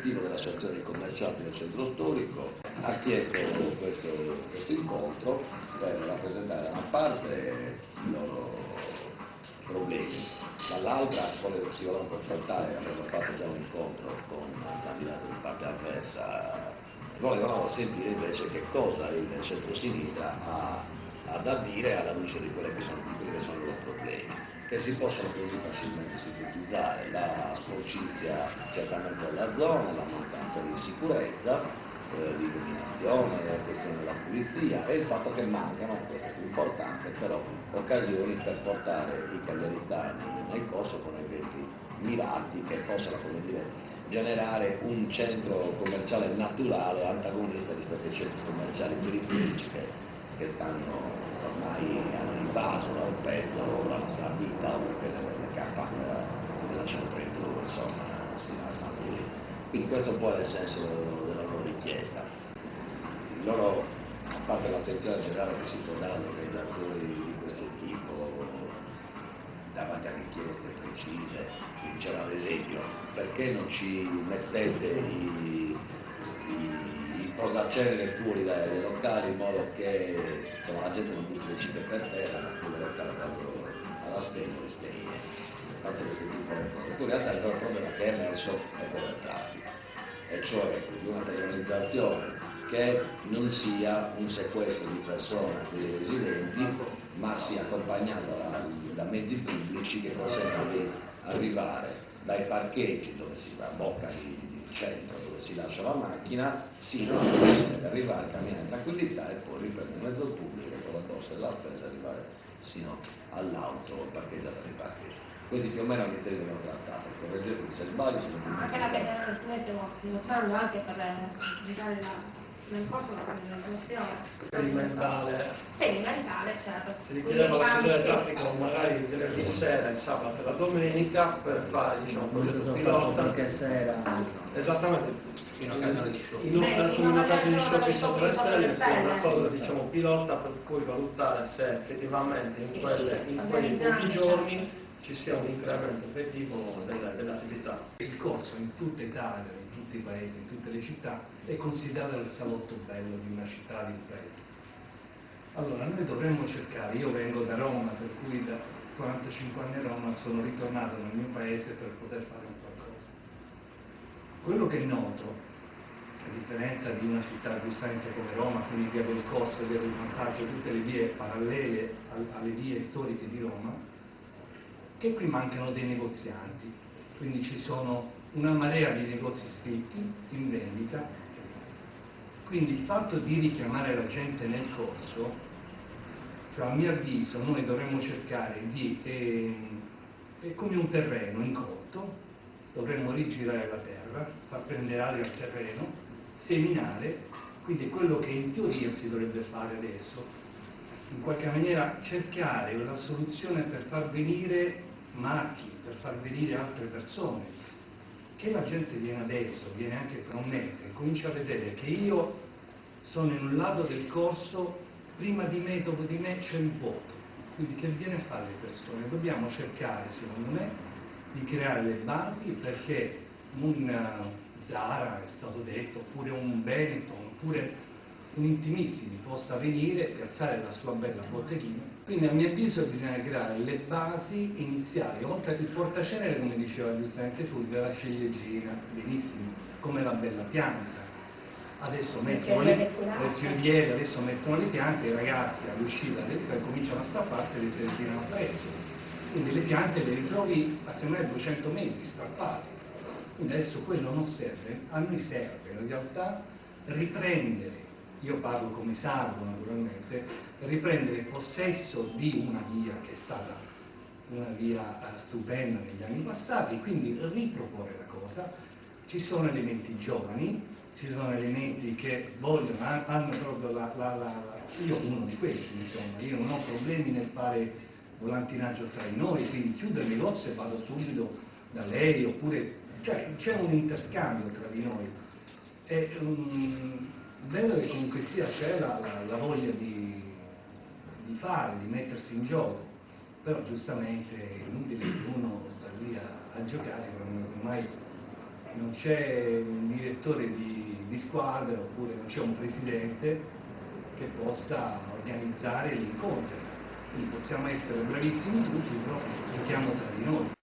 direttivo dell'associazione dei commercianti del centro storico ha chiesto questo incontro per rappresentare da una parte i loro problemi, dall'altra si vogliono confrontare, abbiamo fatto già un incontro con il candidato di parte avversa, volevano sentire invece che cosa il centro-sinistra ha da dire alla luce di quelli che sono i loro problemi, che si possono così facilmente sintetizzare: la sporcizia certamente della zona, la mancanza di sicurezza, di illuminazione, la questione della pulizia e il fatto che mancano, questo è più importante, però occasioni per portare i cagliaritani nel corso con eventi mirati che possano, come dire, generare un centro commerciale naturale antagonista rispetto ai centri commerciali periferici che stanno ormai hanno invaso da un pezzo la nostra vita, o che le campagne della centro insomma si lasciano così. Quindi questo è un po' nel senso della loro richiesta. Loro, a parte l'attenzione generale che si può dare alle organizzazioni di questo tipo davanti a richieste precise, diceva ad esempio: perché non ci mettete i posacenere fuori dai locali in modo che la gente non butti le cipe per terra, ma che le locali vanno alla spesa, le spegne, fate questo tipo di cose. Poi in realtà il loro problema che è emerso è quello del traffico, e cioè di una regionalizzazione che non sia un sequestro di persone dei residenti, ma sia accompagnato da mezzi pubblici che consentano di arrivare dai parcheggi dove si va a bocca di centro, dove si lascia la macchina, sino ad arrivare, camminare in tranquillità e poi riprendere il mezzo pubblico con la corsa della spesa, arrivare sino all'auto parcheggiata nei parcheggi. Questi più o meno i temi che abbiamo trattato, correggetemi se sbaglio. Anche la federazione stiamo usando anche per giocare nel corso della sperimentale, certo. si richiedeva la chiusura del traffico magari il venerdì sera, il sabato e la domenica per fare un progetto pilota. Qualche sera. Esattamente, in occasione di show. in occasione di show sotto le stelle, sia una cosa pilota per cui valutare se effettivamente in quei pochi giorni ci sia un incremento effettivo dell'attività. Il corso in tutta Italia, in tutti i paesi, in tutte le città, è considerato il salotto bello di una città, di un paese. Allora noi dovremmo cercare, io vengo da Roma, per cui da 45 anni a Roma sono ritornato nel mio paese per poter fare un qualcosa. Quello che noto, a differenza di una città giustamente come Roma, quindi via del Corso, via del Vantaggio, tutte le vie parallele alle vie storiche di Roma, che qui mancano dei negozianti, quindi ci sono una marea di negozi scritti in vendita, quindi il fatto di richiamare la gente nel corso, cioè a mio avviso noi dovremmo cercare di, è come un terreno incolto, dovremmo rigirare la terra, far prendere aria al terreno, seminare, quindi quello che in teoria si dovrebbe fare adesso, in qualche maniera cercare una soluzione per far venire marchi, per far venire altre persone, che la gente viene adesso, viene anche tra un mese, e comincia a vedere che io sono in un lato del corso, prima di me, dopo di me c'è il vuoto, quindi che viene a fare le persone? Dobbiamo cercare, secondo me, di creare le basi perché un Zara, è stato detto, oppure un Benetton, oppure un Intimissimi possa venire, piazzare la sua bella botteghina. Quindi a mio avviso bisogna creare le basi iniziali, oltre al portacenere, come diceva giustamente Fulvio, la ciliegina, benissimo, come la bella pianta. Adesso mettono le fioriere, adesso mettono le piante, i ragazzi all'uscita cominciano a strapparsi e le si ritirano presso. Quindi le piante le ritrovi a semmai 200 metri strappate. Quindi adesso quello non serve, a noi serve in realtà riprendere, io parlo come sardo naturalmente, riprendere possesso di una via che è stata una via stupenda negli anni passati, quindi riproporre la cosa. Ci sono elementi giovani, ci sono elementi che vogliono, hanno proprio io uno di questi, insomma, io non ho problemi nel fare volantinaggio tra di noi, quindi chiudo il negozio e vado subito da lei, oppure, cioè c'è un interscambio tra di noi. Vedo che comunque sia c'è la voglia di fare, di mettersi in gioco, però giustamente è inutile che uno sta lì a giocare quando ormai non c'è un direttore di squadra oppure non c'è un presidente che possa organizzare gli incontri. Quindi possiamo essere bravissimi tutti, però giochiamo tra di noi.